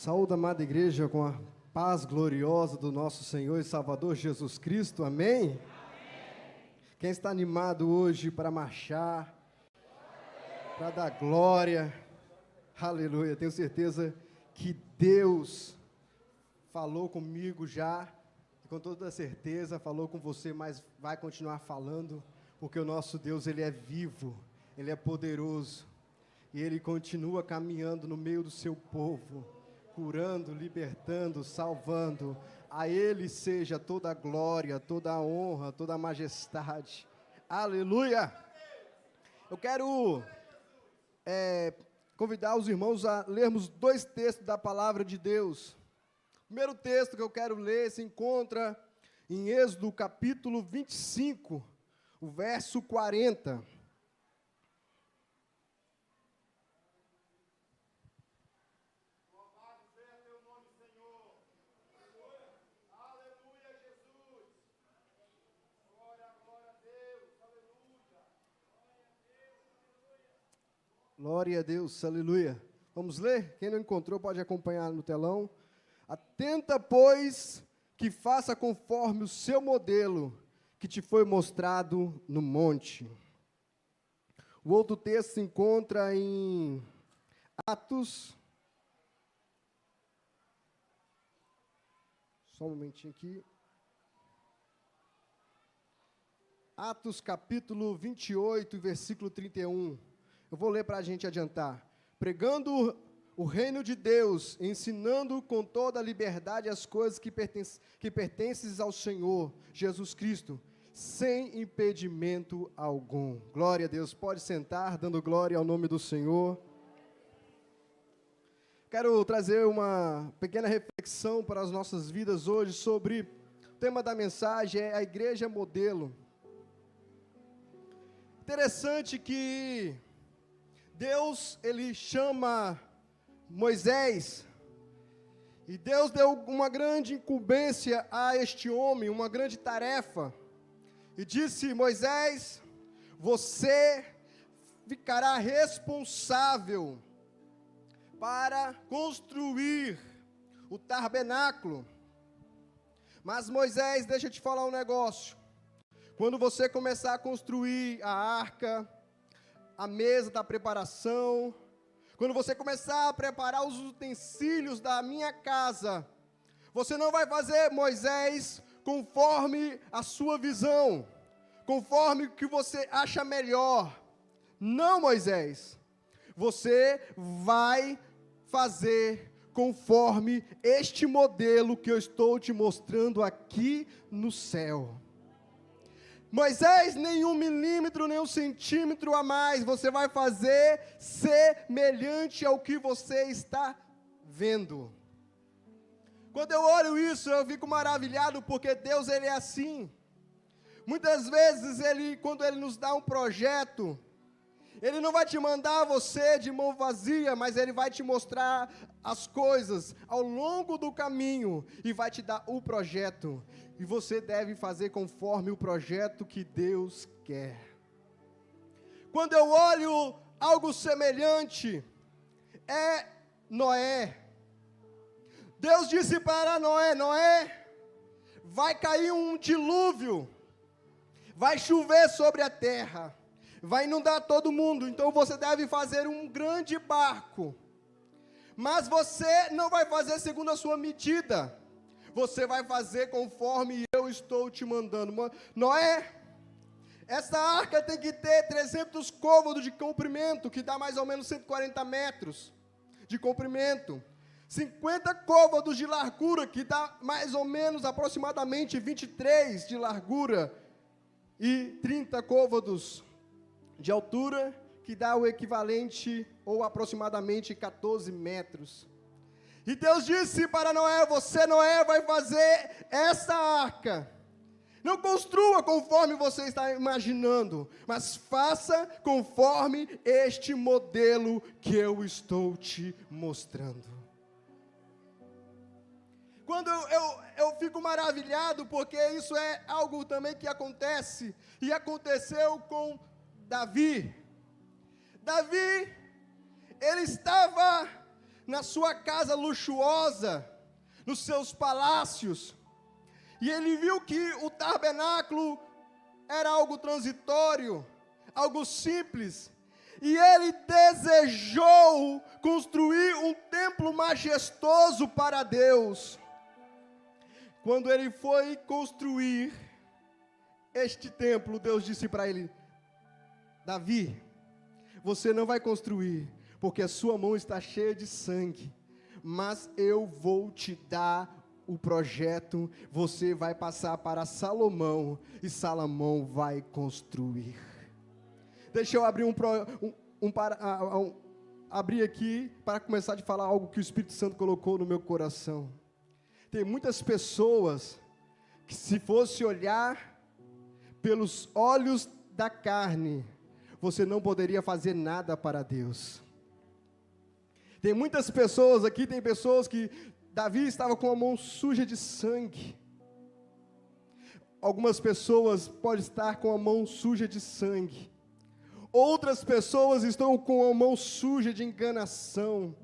Saúde, amada igreja, com a paz gloriosa do nosso Senhor e Salvador Jesus Cristo, amém? Amém. Quem está animado hoje para marchar, para dar glória, aleluia, tenho certeza que Deus falou comigo já, e com toda certeza falou com você, mas vai continuar falando, porque o nosso Deus, Ele é vivo, Ele é poderoso, e Ele continua caminhando no meio do seu povo, curando, libertando, salvando. A Ele seja toda a glória, toda a honra, toda a majestade. Aleluia! Eu quero convidar os irmãos a lermos dois textos da palavra de Deus. O primeiro texto que eu quero ler se encontra em Êxodo capítulo 25, o verso 40. Glória a Deus, aleluia. Vamos ler? Quem não encontrou pode acompanhar no telão. Atenta, pois, que faça conforme o seu modelo, que te foi mostrado no monte. O outro texto se encontra em Atos. Só um momentinho aqui. Atos capítulo 28, versículo 31. Eu vou ler para a gente adiantar. Pregando o reino de Deus, ensinando com toda a liberdade as coisas que pertencem ao Senhor Jesus Cristo, sem impedimento algum. Glória a Deus. Pode sentar, dando glória ao nome do Senhor. Quero trazer uma pequena reflexão para as nossas vidas hoje sobre o tema da mensagem, é a igreja modelo. Interessante que Deus, Ele chama Moisés, e Deus deu uma grande incumbência a este homem, uma grande tarefa, e disse: Moisés, você ficará responsável para construir o tabernáculo. Mas Moisés, deixa eu te falar um negócio, quando você começar a construir a arca, a mesa da preparação, quando você começar a preparar os utensílios da minha casa, você não vai fazer, Moisés, conforme a sua visão, conforme o que você acha melhor. Não, Moisés, você vai fazer conforme este modelo que eu estou te mostrando aqui no céu. Moisés, nem 1 milímetro, nem 1 centímetro a mais, você vai fazer semelhante ao que você está vendo. Quando eu olho isso, eu fico maravilhado, porque Deus, Ele é assim. Muitas vezes, quando Ele nos dá um projeto, Ele não vai te mandar você de mão vazia, mas Ele vai te mostrar as coisas ao longo do caminho e vai te dar o projeto. E você deve fazer conforme o projeto que Deus quer. Quando eu olho algo semelhante, é Noé. Deus disse para Noé: Noé, vai cair um dilúvio, vai chover sobre a terra, vai inundar todo mundo, então você deve fazer um grande barco, mas você não vai fazer segundo a sua medida, você vai fazer conforme eu estou te mandando. Noé, essa arca tem que ter 300 côvados de comprimento, que dá mais ou menos 140 metros de comprimento, 50 côvados de largura, que dá mais ou menos aproximadamente 23 de largura, e 30 côvados de altura, que dá o equivalente, ou aproximadamente 14 metros. E Deus disse para Noé: você, Noé, vai fazer essa arca. Não construa conforme você está imaginando, mas faça conforme este modelo que eu estou te mostrando. Quando eu fico maravilhado, porque isso é algo também que acontece, e aconteceu com Davi. Davi, ele estava na sua casa luxuosa, nos seus palácios, e ele viu que o tabernáculo era algo transitório, algo simples, e ele desejou construir um templo majestoso para Deus. Quando ele foi construir este templo, Deus disse para ele: Davi, você não vai construir, porque a sua mão está cheia de sangue, mas eu vou te dar o projeto, você vai passar para Salomão, e Salomão vai construir. Deixa eu abrir abrir aqui, para começar a falar algo que o Espírito Santo colocou no meu coração. Tem muitas pessoas, que se fosse olhar pelos olhos da carne, você não poderia fazer nada para Deus. Tem muitas pessoas aqui, tem pessoas que Davi estava com a mão suja de sangue. Algumas pessoas podem estar com a mão suja de sangue. Outras pessoas estão com a mão suja de enganação.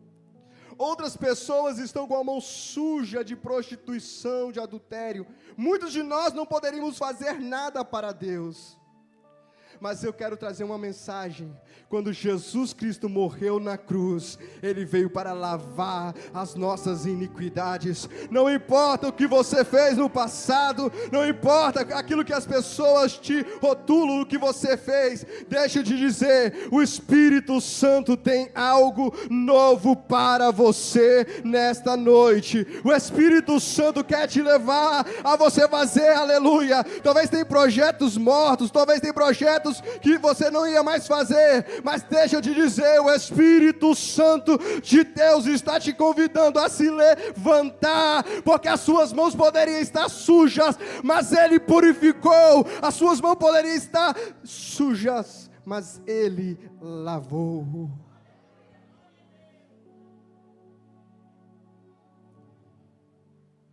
Outras pessoas estão com a mão suja de prostituição, de adultério. Muitos de nós não poderíamos fazer nada para Deus. Mas eu quero trazer uma mensagem. Quando Jesus Cristo morreu na cruz, Ele veio para lavar as nossas iniquidades. Não importa o que você fez no passado, não importa aquilo que as pessoas te rotulam, o que você fez, deixa eu te dizer, o Espírito Santo tem algo novo para você nesta noite. O Espírito Santo quer te levar a você fazer, aleluia. Talvez tenha projetos mortos, talvez tenha projetos que você não ia mais fazer, mas deixa eu te dizer, o Espírito Santo de Deus está te convidando a se levantar, porque as suas mãos poderiam estar sujas, mas Ele purificou. As suas mãos poderiam estar sujas, mas Ele lavou.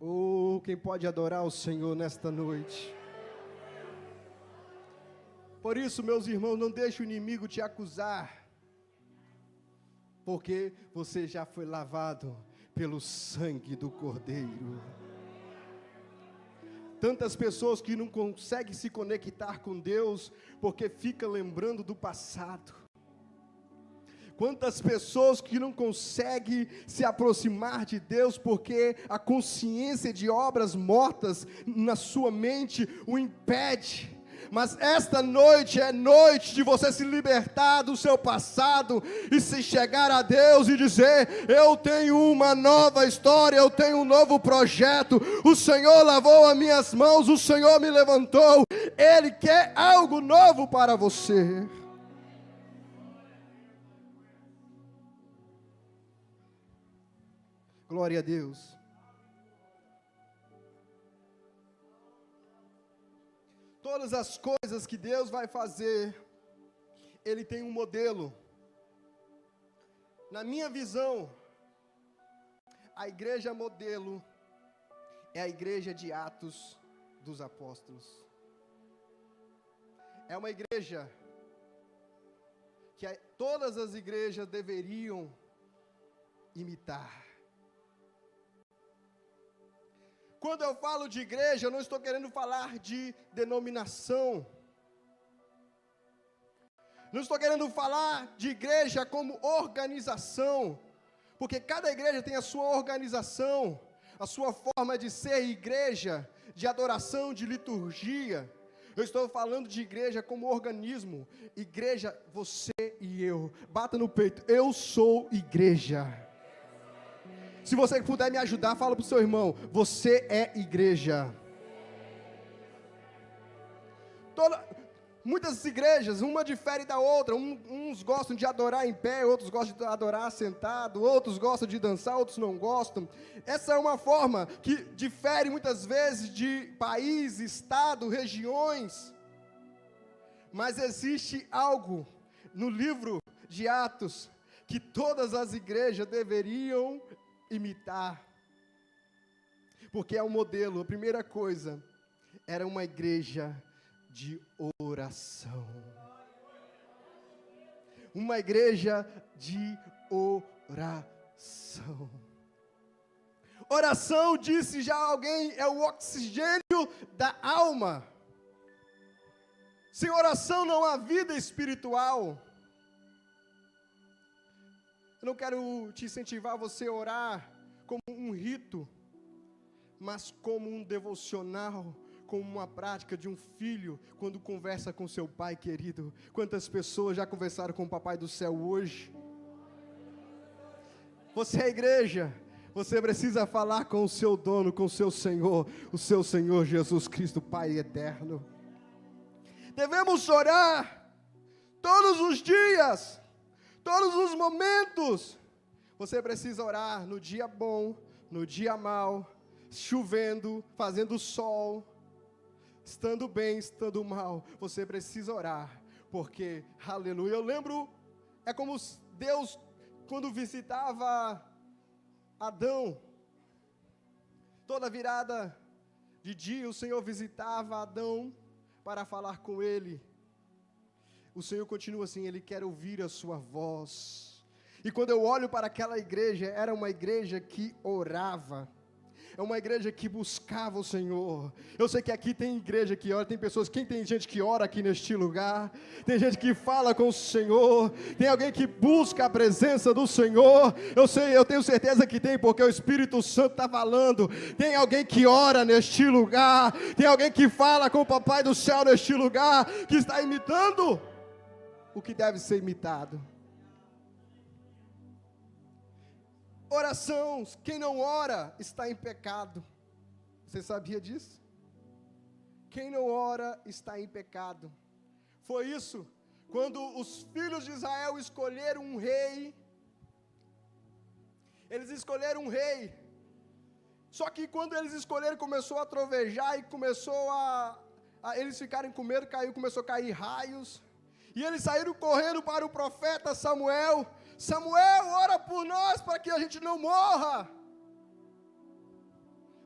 Oh, quem pode adorar o Senhor nesta noite? Por isso, meus irmãos, não deixe o inimigo te acusar, porque você já foi lavado pelo sangue do Cordeiro. Tantas pessoas que não conseguem se conectar com Deus, porque fica lembrando do passado. Quantas pessoas que não conseguem se aproximar de Deus, porque a consciência de obras mortas na sua mente o impede. Mas esta noite é noite de você se libertar do seu passado e se chegar a Deus e dizer: eu tenho uma nova história, eu tenho um novo projeto, o Senhor lavou as minhas mãos, o Senhor me levantou, Ele quer algo novo para você. Glória a Deus. Todas as coisas que Deus vai fazer, Ele tem um modelo. Na minha visão, a igreja modelo é a igreja de Atos dos Apóstolos. É uma igreja que todas as igrejas deveriam imitar. Quando eu falo de igreja, eu não estou querendo falar de denominação. Não estou querendo falar de igreja como organização, porque cada igreja tem a sua organização, a sua forma de ser igreja, de adoração, de liturgia. Eu estou falando de igreja como organismo. Igreja, você e eu. Bata no peito, eu sou igreja. Se você puder me ajudar, fala para o seu irmão: você é igreja. Muitas igrejas, uma difere da outra. Uns gostam de adorar em pé, outros gostam de adorar sentado, outros gostam de dançar, outros não gostam. Essa é uma forma que difere muitas vezes de país, estado, regiões. Mas existe algo no livro de Atos que todas as igrejas deveriam imitar, porque é um modelo. A primeira coisa, era uma igreja de oração. Uma igreja de oração. Oração, disse já alguém, é o oxigênio da alma. Sem oração não há vida espiritual. Eu não quero te incentivar a você a orar como um rito, mas como um devocional, como uma prática de um filho, quando conversa com seu pai querido. Quantas pessoas já conversaram com o papai do céu hoje? Você é igreja, você precisa falar com o seu dono, com o seu Senhor Jesus Cristo, Pai eterno. Devemos orar todos os dias, todos os momentos. Você precisa orar no dia bom, no dia mau, chovendo, fazendo sol, estando bem, estando mal. Você precisa orar, porque, aleluia, eu lembro, é como Deus, quando visitava Adão, toda virada de dia, o Senhor visitava Adão para falar com ele. O Senhor continua assim, Ele quer ouvir a sua voz. E quando eu olho para aquela igreja, era uma igreja que orava, é uma igreja que buscava o Senhor. Eu sei que aqui tem igreja que ora, tem pessoas, tem gente que ora aqui neste lugar, tem gente que fala com o Senhor, tem alguém que busca a presença do Senhor. Eu tenho certeza que tem, porque o Espírito Santo está falando. Tem alguém que ora neste lugar, tem alguém que fala com o Papai do céu neste lugar, que está imitando o que deve ser imitado. Oração, quem não ora está em pecado. Você sabia disso? Quem não ora está em pecado. Foi isso, quando os filhos de Israel escolheram um rei. Eles escolheram um rei. Só que quando eles escolheram, começou a trovejar e começou eles ficarem com medo, começou a cair raios. E eles saíram correndo para o profeta Samuel. Samuel, ora por nós para que a gente não morra.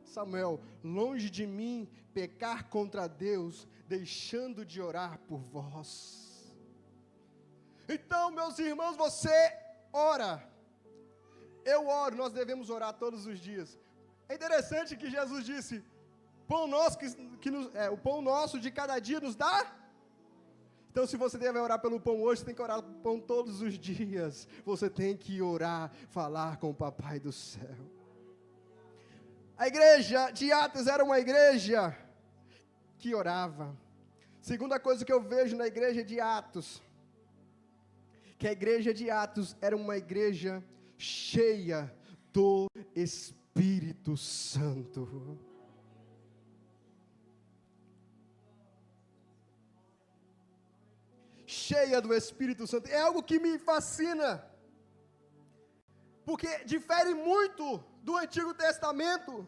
Samuel, longe de mim pecar contra Deus, deixando de orar por vós. Então, meus irmãos, você ora. Eu oro, nós devemos orar todos os dias. É interessante que Jesus disse, o pão nosso de cada dia nos dá. Então, se você deve orar pelo pão hoje, você tem que orar pelo pão todos os dias. Você tem que orar, falar com o Papai do céu. A igreja de Atos era uma igreja que orava. Segunda coisa que eu vejo na igreja de Atos, que a igreja de Atos era uma igreja cheia do Espírito Santo. Cheia do Espírito Santo, é algo que me fascina, porque difere muito do Antigo Testamento.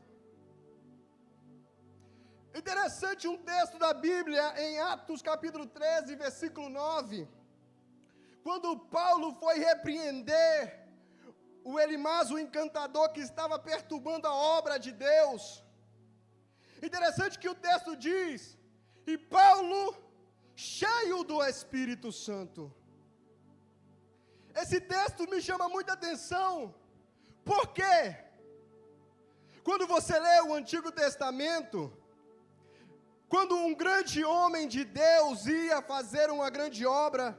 Interessante um texto da Bíblia, em Atos capítulo 13, versículo 9, quando Paulo foi repreender o Elimas, o encantador que estava perturbando a obra de Deus. Interessante que o texto diz, e Paulo, cheio do Espírito Santo. Esse texto me chama muita atenção, porque quando você lê o Antigo Testamento, quando um grande homem de Deus ia fazer uma grande obra,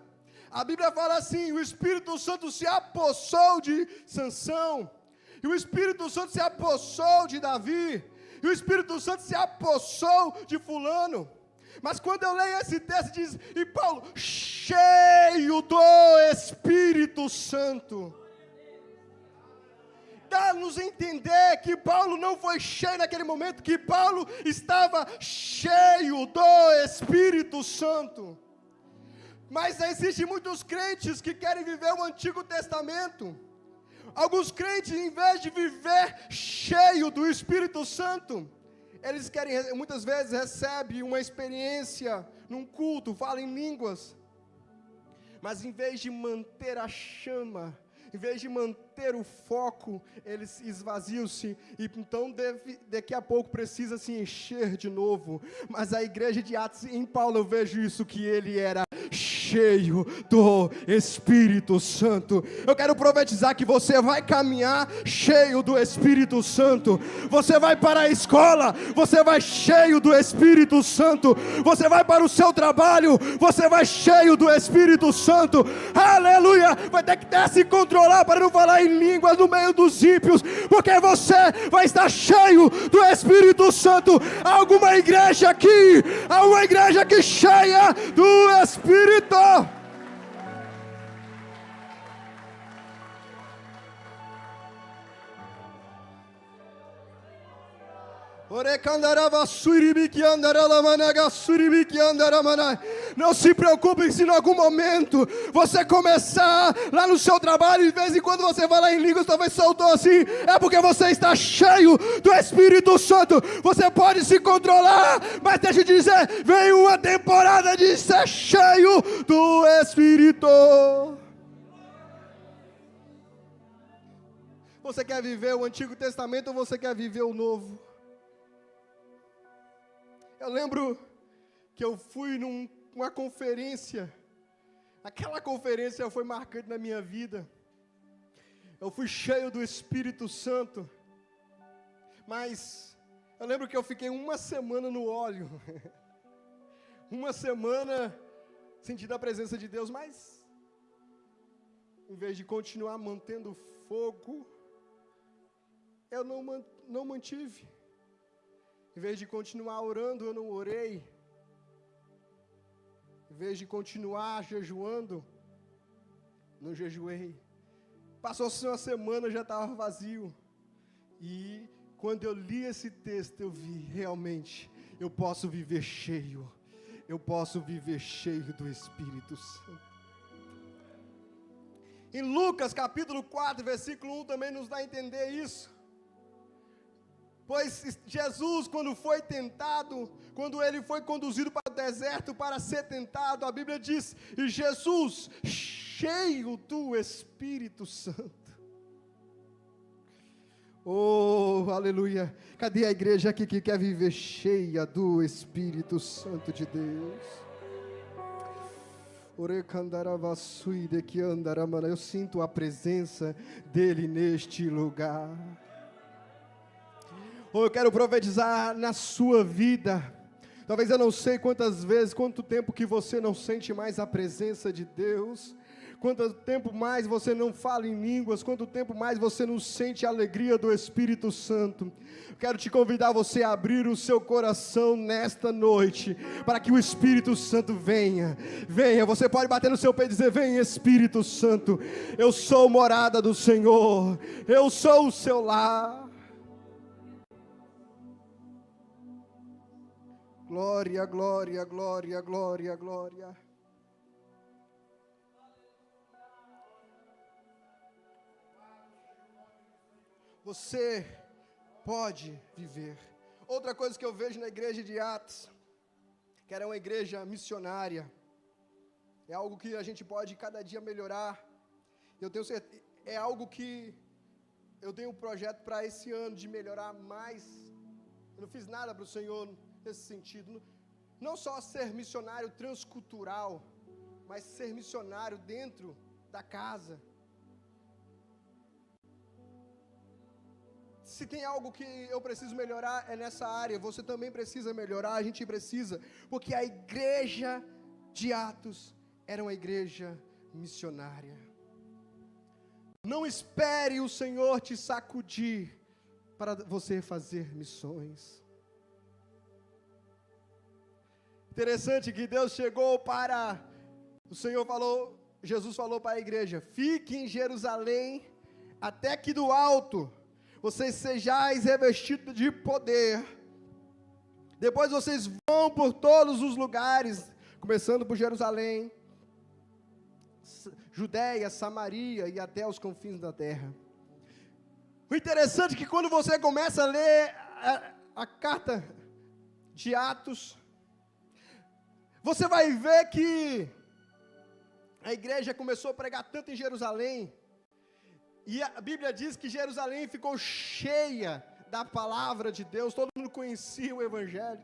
a Bíblia fala assim, o Espírito Santo se apossou de Sansão, e o Espírito Santo se apossou de Davi, e o Espírito Santo se apossou de fulano. Mas quando eu leio esse texto, diz, e Paulo, cheio do Espírito Santo. Dá-nos a entender que Paulo não foi cheio naquele momento, que Paulo estava cheio do Espírito Santo. Mas existem muitos crentes que querem viver o Antigo Testamento. Alguns crentes, em vez de viver cheio do Espírito Santo, eles querem, muitas vezes recebem uma experiência num culto, falam em línguas, mas em vez de manter a chama, em vez de manter manter o foco, eles esvaziam-se, e então daqui a pouco precisa se encher de novo. Mas a igreja de Atos, em Paulo eu vejo isso, que ele era cheio do Espírito Santo. Eu quero profetizar que você vai caminhar cheio do Espírito Santo. Você vai para a escola, você vai cheio do Espírito Santo. Você vai para o seu trabalho, você vai cheio do Espírito Santo. Aleluia! Vai ter que até se controlar para não falar em línguas no meio dos ímpios, porque você vai estar cheio do Espírito Santo. Há alguma igreja aqui, há uma igreja aqui cheia do Espírito. Não se preocupe se em algum momento você começar lá no seu trabalho e de vez em quando você vai lá em línguas, talvez soltou assim, é porque você está cheio do Espírito Santo. Você pode se controlar, mas deixa eu dizer, vem uma temporada de ser cheio do Espírito. Você quer viver o Antigo Testamento ou você quer viver o Novo? Eu lembro que eu fui numa conferência, aquela conferência foi marcante na minha vida. Eu fui cheio do Espírito Santo, mas eu lembro que eu fiquei uma semana no óleo, uma semana sentindo a presença de Deus, mas em vez de continuar mantendo fogo, eu não mantive. Em vez de continuar orando, eu não orei. Em vez de continuar jejuando, não jejuei. Passou-se uma semana, já estava vazio. E quando eu li esse texto, eu vi, realmente, eu posso viver cheio. Eu posso viver cheio do Espírito Santo. Em Lucas capítulo 4, versículo 1, também nos dá a entender isso. Pois Jesus, quando foi tentado, quando ele foi conduzido para o deserto para ser tentado, a Bíblia diz, e Jesus, cheio do Espírito Santo. Oh, aleluia. Cadê a igreja aqui que quer viver cheia do Espírito Santo de Deus? Eu sinto a presença dele neste lugar. Eu quero profetizar na sua vida. Talvez eu não sei quanto tempo que você não sente mais a presença de Deus, quanto tempo mais você não fala em línguas, quanto tempo mais você não sente a alegria do Espírito Santo. Quero te convidar você a abrir o seu coração nesta noite, para que o Espírito Santo venha. Você pode bater no seu peito e dizer, vem Espírito Santo, eu sou morada do Senhor, eu sou o seu lar. Glória, glória, glória, glória, glória. Você pode viver. Outra coisa que eu vejo na igreja de Atos, que era uma igreja missionária, é algo que a gente pode cada dia melhorar. Eu tenho certeza, é algo que eu tenho um projeto para esse ano de melhorar mais. Eu não fiz nada para o Senhor nesse sentido, não só ser missionário transcultural, mas ser missionário dentro da casa. Se tem algo que eu preciso melhorar é nessa área, você também precisa melhorar, a gente precisa, porque a igreja de Atos era uma igreja missionária. Não espere o Senhor te sacudir para você fazer missões. Interessante que Deus chegou para, Jesus falou para a igreja, fique em Jerusalém, até que do alto vocês sejais revestidos de poder. Depois vocês vão por todos os lugares, começando por Jerusalém, Judéia, Samaria e até os confins da terra. O interessante é que quando você começa a ler a carta de Atos, você vai ver que a igreja começou a pregar tanto em Jerusalém, E a Bíblia diz que Jerusalém ficou cheia da palavra de Deus, todo mundo conhecia o Evangelho.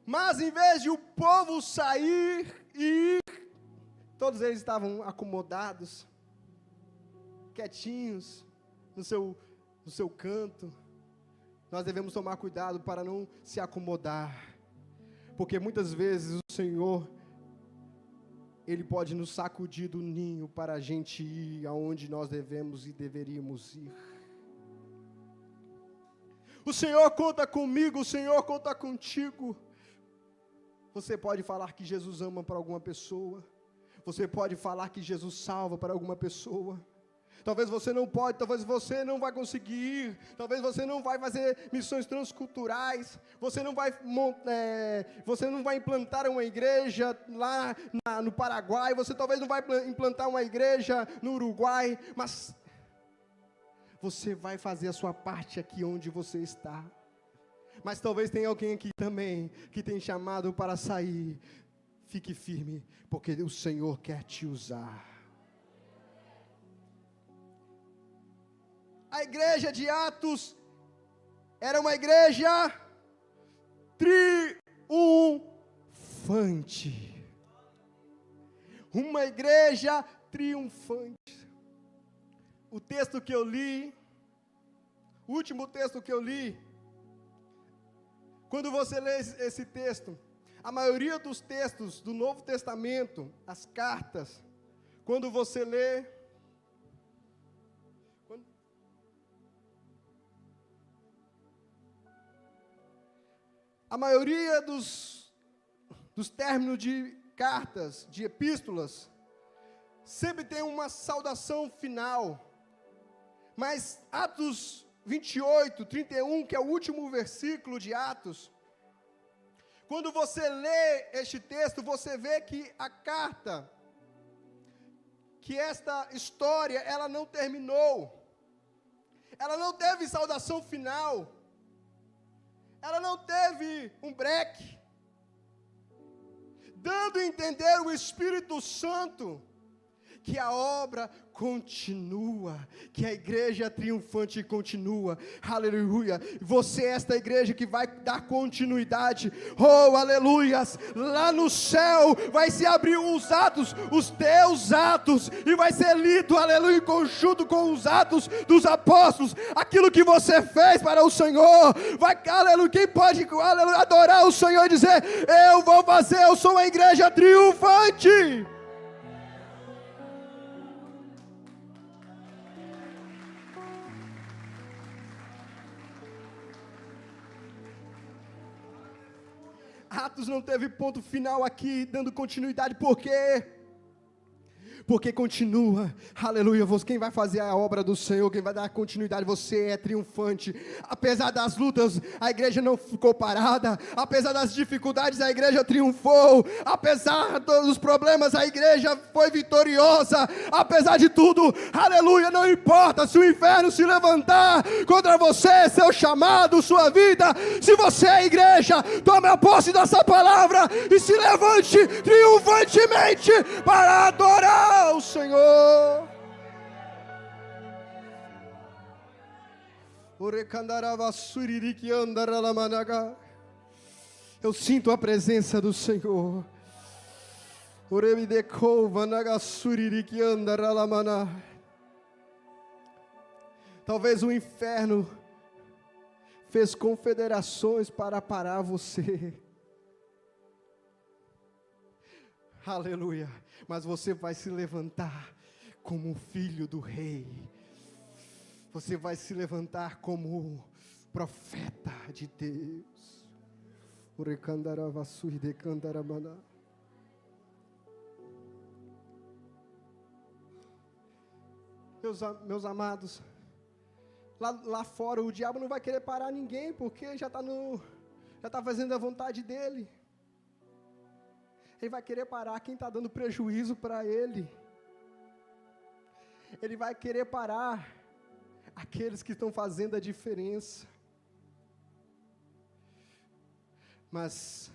Mas em vez de o povo sair e ir, todos eles estavam acomodados, quietinhos, no seu canto. Nós devemos tomar cuidado para não se acomodar, porque muitas vezes o Senhor, Ele pode nos sacudir do ninho para a gente ir aonde nós devemos e deveríamos ir. O Senhor conta comigo, o Senhor conta contigo. Você pode falar que Jesus ama para alguma pessoa, você pode falar que Jesus salva para alguma pessoa. Talvez você não pode, talvez você não vai conseguir ir, talvez você não vai fazer missões transculturais, você não vai implantar uma igreja lá no Paraguai, você talvez não vai implantar uma igreja no Uruguai, mas você vai fazer a sua parte aqui onde você está. Mas talvez tenha alguém aqui também que tem chamado para sair. Fique firme, porque o Senhor quer te usar. A igreja de Atos era uma igreja triunfante. Uma igreja triunfante. O texto que eu li, o último texto que eu li, quando você lê esse texto, a maioria dos textos do Novo Testamento, as cartas, quando você lê, a maioria dos términos de cartas, de epístolas, sempre tem uma saudação final. Mas Atos 28, 31, que é o último versículo de Atos, quando você lê este texto, você vê que a carta, que esta história, ela não terminou. Ela não teve saudação final. Ela não teve um break, dando a entender o Espírito Santo que a obra continua, que a igreja triunfante continua. Aleluia. Você é esta igreja que vai dar continuidade. Oh, aleluias. Lá no céu vai se abrir os atos, os teus atos, e vai ser lido, aleluia, em conjunto com os atos dos apóstolos. Aquilo que você fez para o Senhor. Vai, aleluia, quem pode, aleluia, adorar o Senhor e dizer: eu vou fazer, eu sou uma igreja triunfante. Atos não teve ponto final aqui, dando continuidade, por quê? Porque continua, aleluia, quem vai fazer a obra do Senhor, quem vai dar continuidade, você é triunfante. Apesar das lutas, a igreja não ficou parada. Apesar das dificuldades, a igreja triunfou. Apesar dos problemas, a igreja foi vitoriosa. Apesar de tudo, aleluia, não importa se o inferno se levantar contra você, seu chamado, sua vida, se você é a igreja, tome a posse dessa palavra e se levante triunfantemente para adorar o Senhor. Eu sinto a presença do Senhor. Talvez o inferno fez confederações para parar você. Aleluia. Mas você vai se levantar como filho do rei. Você vai se levantar como profeta de Deus. Meus amados, lá fora o diabo não vai querer parar ninguém, porque já está fazendo a vontade dele. Ele vai querer parar quem está dando prejuízo para ele. Ele vai querer parar aqueles que estão fazendo a diferença. Mas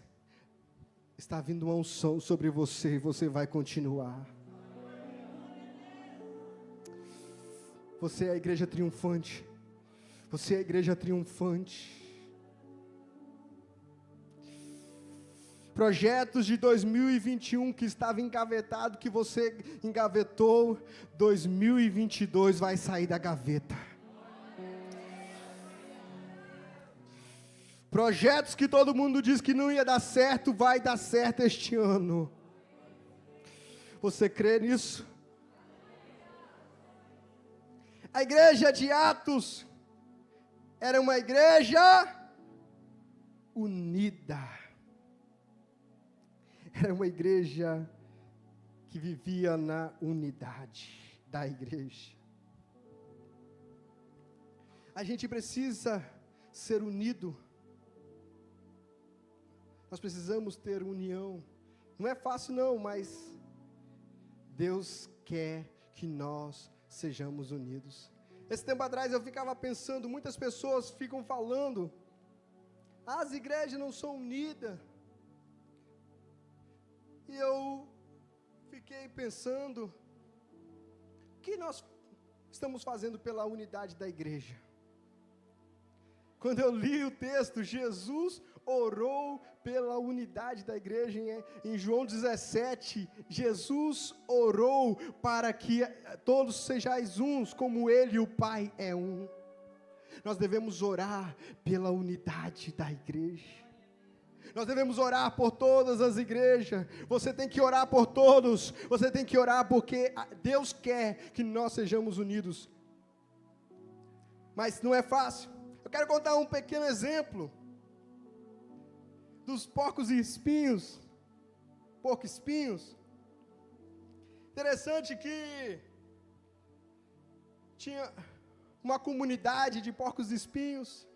está vindo uma unção sobre você e você vai continuar. Você é a igreja triunfante. Você é a igreja triunfante. Projetos de 2021 que estava engavetado, que você engavetou, 2022 vai sair da gaveta. Projetos que todo mundo diz que não ia dar certo, vai dar certo este ano. Você crê nisso? A igreja de Atos era uma igreja unida. Era uma igreja que vivia na unidade da igreja. A gente precisa ser unido. Nós precisamos ter união. Não é fácil não, mas Deus quer que nós sejamos unidos. Esse tempo atrás eu ficava pensando, muitas pessoas ficam falando, as igrejas não são unidas. E eu fiquei pensando, o que nós estamos fazendo pela unidade da igreja? Quando eu li o texto, Jesus orou pela unidade da igreja, em João 17, Jesus orou para que todos sejais uns, como Ele e o Pai é um. Nós devemos orar pela unidade da igreja. Nós devemos orar por todas as igrejas. Você tem que orar por todos. Você tem que orar porque Deus quer que nós sejamos unidos. Mas não é fácil. Eu quero contar um pequeno exemplo dos porcos e espinhos. Porco espinhos. Interessante que tinha uma comunidade de porcos e espinhos.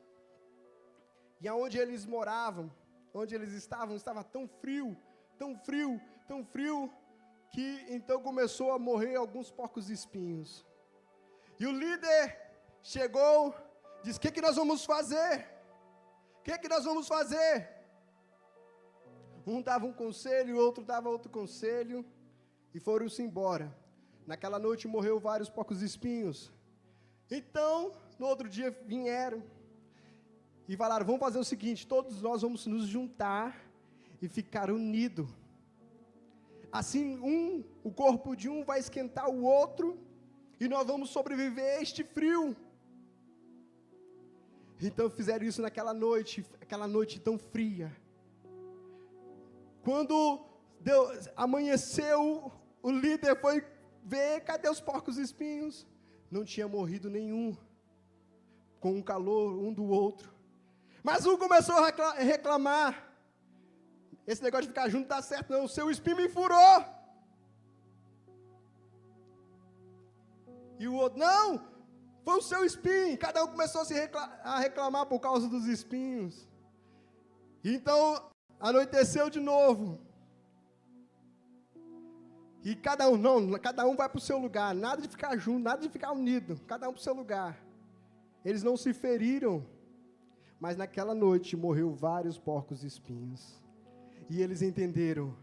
E aonde eles moravam, onde eles estavam, estava tão frio, que então começou a morrer alguns porcos espinhos. E o líder chegou, disse, o que nós vamos fazer? O que nós vamos fazer? Um dava um conselho, o outro dava outro conselho, e foram-se embora. Naquela noite morreu vários porcos espinhos. Então, no outro dia vieram, e falaram, vamos fazer o seguinte, todos nós vamos nos juntar e ficar unidos. Assim, o corpo de um vai esquentar o outro, e nós vamos sobreviver a este frio. Então fizeram isso naquela noite, aquela noite tão fria. Quando amanheceu, o líder foi ver, cadê os porcos espinhos? Não tinha morrido nenhum, com o calor um do outro. Mas um começou a reclamar, esse negócio de ficar junto não dá certo não, o seu espinho me furou. E o outro, não, foi o seu espinho. Cada um começou a reclamar por causa dos espinhos. Então, anoiteceu de novo. E cada um vai para o seu lugar, nada de ficar junto, nada de ficar unido, cada um para o seu lugar. Eles não se feriram, mas naquela noite morreu vários porcos espinhos. E eles entenderam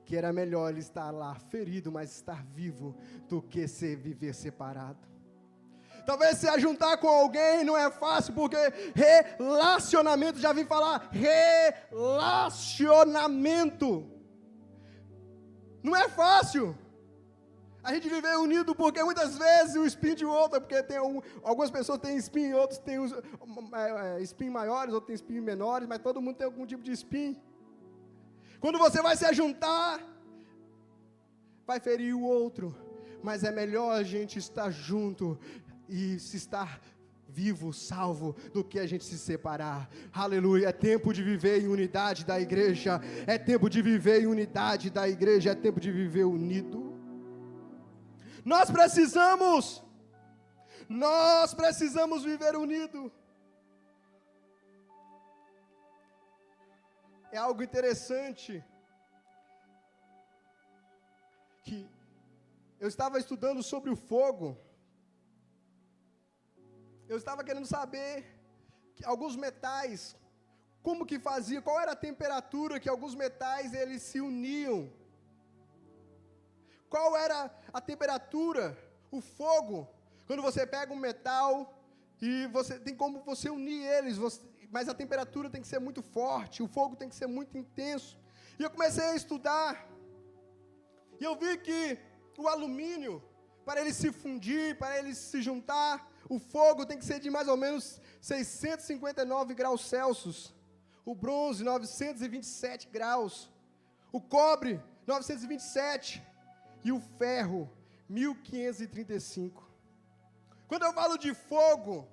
que era melhor ele estar lá ferido, mas estar vivo, do que viver separado. Talvez se ajuntar com alguém não é fácil, porque relacionamento, já vim falar, relacionamento não é fácil. A gente viver unido, porque muitas vezes o espinho de outro, porque algumas pessoas têm espinho, outros têm espinhos maiores, outros têm espinhos menores, mas todo mundo tem algum tipo de espinho. Quando você vai se ajuntar, vai ferir o outro, mas é melhor a gente estar junto e se estar vivo, salvo, do que a gente se separar. Aleluia, é tempo de viver em unidade da igreja, é tempo de viver em unidade da igreja, é tempo de viver unido. Nós precisamos viver unido. É algo interessante, que eu estava estudando sobre o fogo, eu estava querendo saber que alguns metais, como que fazia, qual era a temperatura que alguns metais eles se uniam, qual era a temperatura, o fogo, Quando você pega um metal e você tem como você unir eles, mas a temperatura tem que ser muito forte, o fogo tem que ser muito intenso. E eu comecei a estudar, e eu vi que o alumínio, para ele se fundir, para ele se juntar, o fogo tem que ser de mais ou menos 659 graus Celsius, o bronze 927 graus, o cobre 927 e o ferro 1535. Quando eu falo de fogo,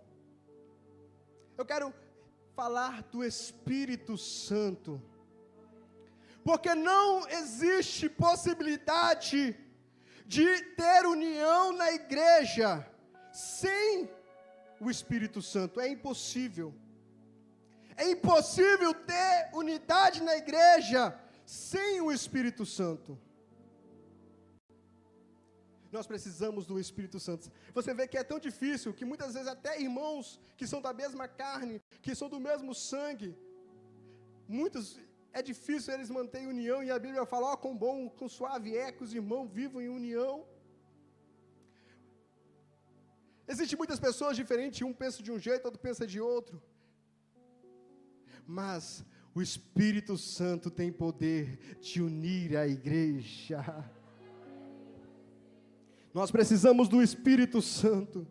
eu quero falar do Espírito Santo, porque não existe possibilidade de ter união na igreja sem o Espírito Santo. É impossível. É impossível ter unidade na igreja sem o Espírito Santo. Nós precisamos do Espírito Santo. Você vê que é tão difícil, que muitas vezes até irmãos que são da mesma carne, que são do mesmo sangue, é difícil eles manterem união, e a Bíblia fala, ó, quão bom, quão suave é que os irmãos vivam em união. Existem muitas pessoas diferentes, um pensa de um jeito, outro pensa de outro. Mas o Espírito Santo tem poder de unir a igreja. Nós precisamos do Espírito Santo.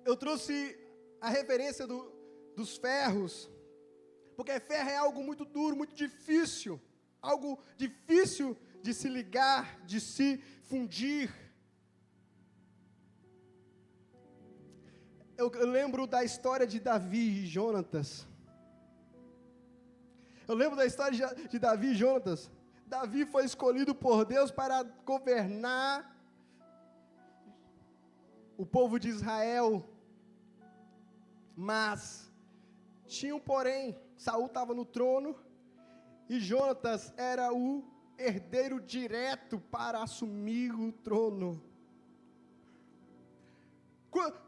Eu trouxe a referência dos ferros, porque ferro é algo muito duro, muito difícil, algo difícil de se ligar, de se fundir. Eu lembro da história de Davi e Jonatas. Davi foi escolhido por Deus para governar o povo de Israel, mas tinha um porém. Saul estava no trono e Jonatas era o herdeiro direto para assumir o trono.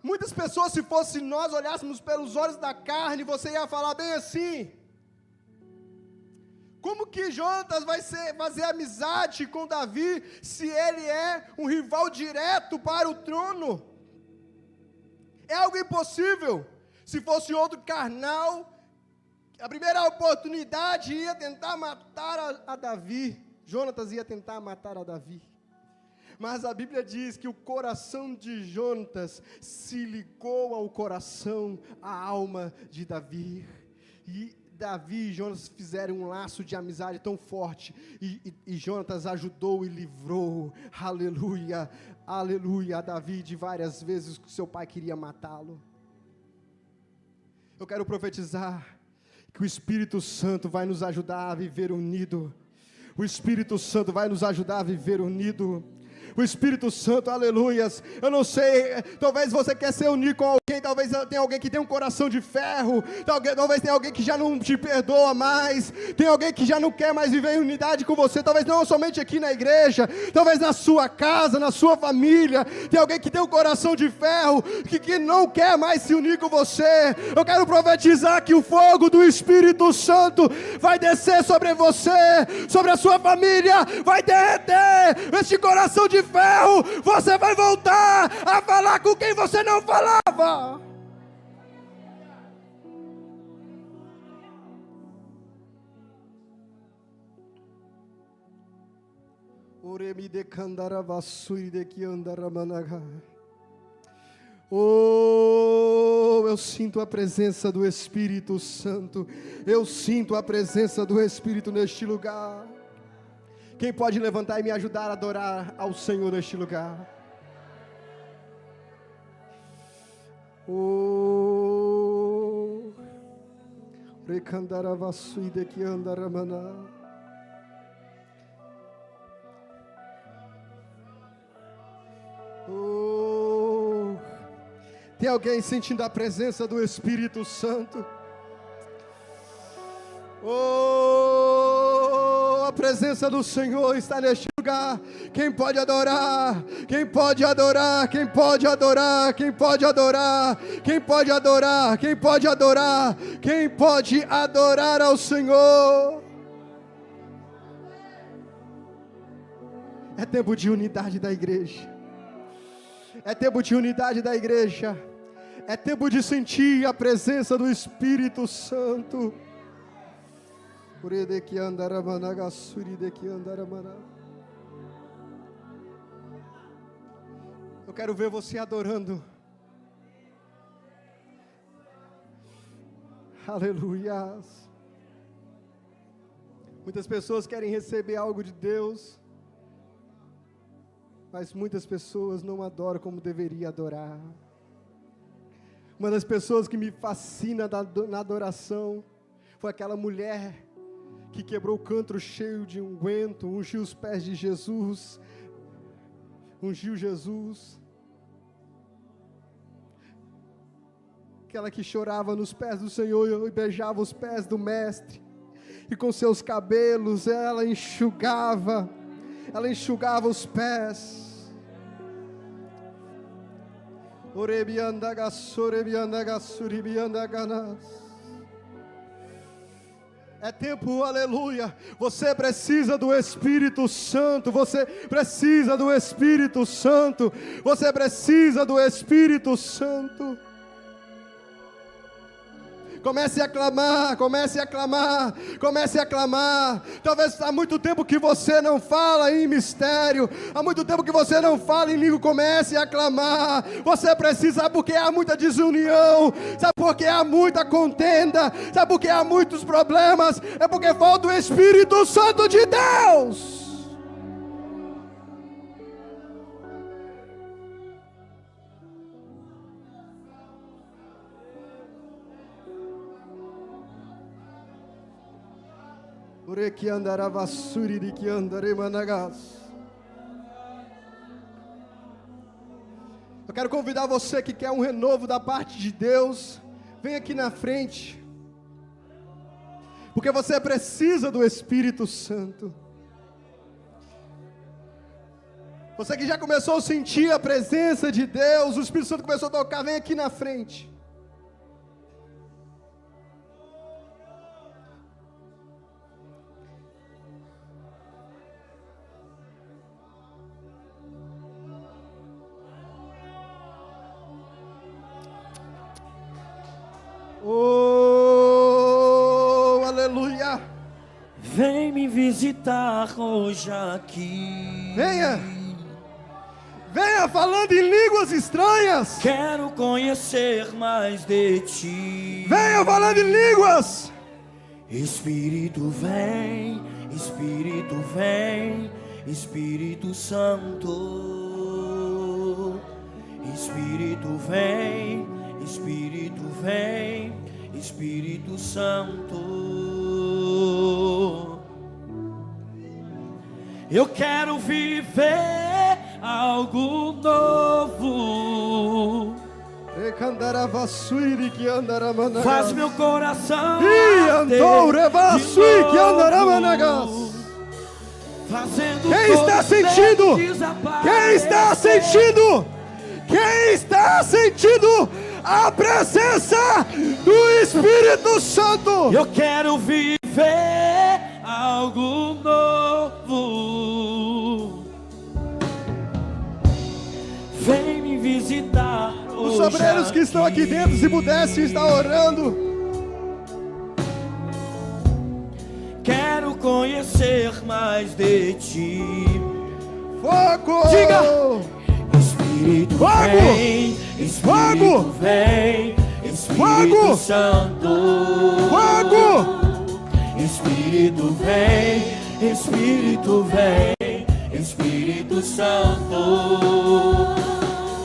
Muitas pessoas, se fosse nós olhássemos pelos olhos da carne, você ia falar bem assim: como que Jonatas vai fazer amizade com Davi, se ele é um rival direto para o trono? É algo impossível. Se fosse outro carnal, a primeira oportunidade ia tentar matar a Davi. Jonatas ia tentar matar a Davi. Mas a Bíblia diz que o coração de Jonatas se ligou ao coração, à alma de Davi. E Davi e Jonatas fizeram um laço de amizade tão forte, e Jonatas ajudou e livrou, aleluia, aleluia, a Davi de várias vezes que seu pai queria matá-lo. Eu quero profetizar que o Espírito Santo vai nos ajudar a viver unido. O Espírito Santo vai nos ajudar a viver unido. O Espírito Santo, aleluias. Eu não sei, talvez você quer se unir com alguém, talvez tenha alguém que tem um coração de ferro, talvez tenha alguém que já não te perdoa mais, tem alguém que já não quer mais viver em unidade com você, talvez não somente aqui na igreja, talvez na sua casa, na sua família, tem alguém que tem um coração de ferro, que não quer mais se unir com você. Eu quero profetizar que o fogo do Espírito Santo vai descer sobre você, sobre a sua família, vai derreter este coração de ferro. Você vai voltar a falar com quem você não falava. Oh, eu sinto a presença do Espírito Santo. Eu sinto a presença do Espírito neste lugar. Quem pode levantar e me ajudar a adorar ao Senhor neste lugar? Oh, recandaravassuide que andaramana. Oh, tem alguém sentindo a presença do Espírito Santo? Oh, a presença do Senhor está neste lugar. Quem pode adorar? Quem pode adorar? Quem pode adorar? Quem pode adorar? Quem pode adorar? Quem pode adorar? Quem pode adorar ao Senhor? É tempo de unidade da igreja. É tempo de unidade da igreja. É tempo de sentir a presença do Espírito Santo. Eu quero ver você adorando. Aleluia. Muitas pessoas querem receber algo de Deus, mas muitas pessoas não adoram como deveria adorar. Uma das pessoas que me fascina na adoração foi aquela mulher que quebrou o cântaro cheio de unguento, ungiu os pés de Jesus, ungiu Jesus. Aquela que chorava nos pés do Senhor e beijava os pés do Mestre, e com seus cabelos ela enxugava os pés. É tempo, aleluia. Você precisa do Espírito Santo. Você precisa do Espírito Santo. Você precisa do Espírito Santo. Comece a clamar, comece a clamar, comece a clamar. Talvez há muito tempo que você não fala em mistério, há muito tempo que você não fala em língua. Comece a clamar. Você precisa, sabe por que há muita desunião? Sabe por que há muita contenda? Sabe por que há muitos problemas? É porque falta o Espírito Santo de Deus. Eu quero convidar você que quer um renovo da parte de Deus, vem aqui na frente, porque você precisa do Espírito Santo. Você que já começou a sentir a presença de Deus, o Espírito Santo começou a tocar, vem aqui na frente. Oh, aleluia. Vem me visitar hoje aqui. Venha. Venha falando em línguas estranhas. Quero conhecer mais de ti. Venha falando em línguas. Espírito vem, Espírito vem, Espírito Santo. Espírito vem, Espírito vem, Espírito Santo. Eu quero viver algo novo. Faz meu coração fazendo. Quem está sentindo? Quem está sentindo? Quem está sentindo a presença do Espírito Santo? Eu quero viver algo novo. Vem me visitar. Os obreiros que estão aqui dentro, se pudessem estar orando. Quero conhecer mais de ti. Fogo! Diga! Espírito vem, Espírito vem, Espírito Santo. Fogo! Espírito vem, Espírito vem, Espírito Santo.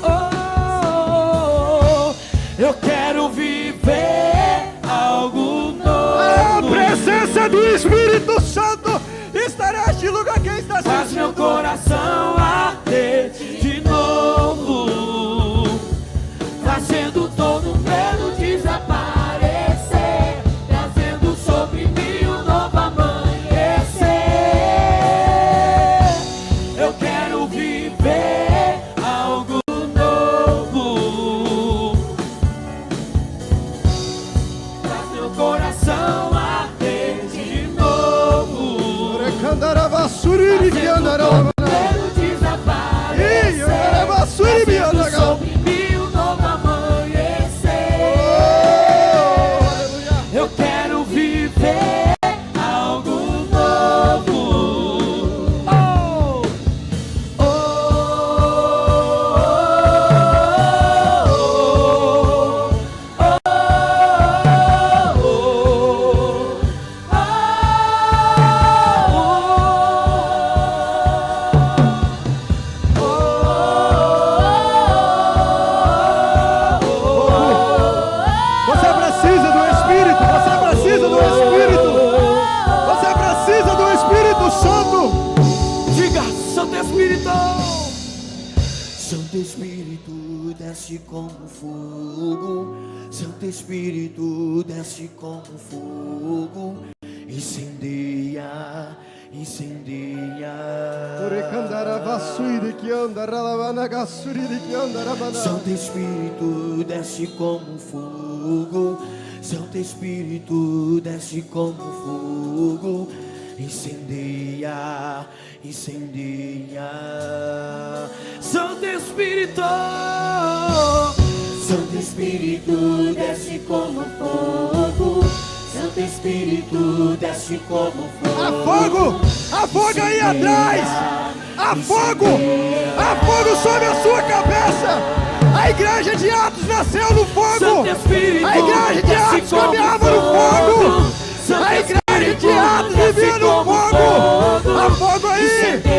Oh, eu quero viver algo novo. A presença do Espírito Santo estará neste lugar. Quem está sentindo? Faz meu coração arder de novo, fazendo todo medo desaparecer, trazendo sobre mim um novo amanhecer. Eu quero viver algo novo. Faz meu coração arder de novo, Recandaravassuri que andará. Santo Espírito, desce como fogo. Santo Espírito, desce como fogo. Incendeia, incendeia. Santo Espírito, desce como fogo. Santo Espírito, desce como fogo. Incendeia, incendeia. Santo Espírito, Santo Espírito, desce como fogo. Santo Espírito, desce como fogo. Há fogo! Há fogo aí atrás! Há fogo! Há fogo sobre a sua cabeça! A igreja de Atos nasceu no fogo! A igreja de Atos caminhava no fogo! A igreja de Atos vivia no fogo! Há fogo aí!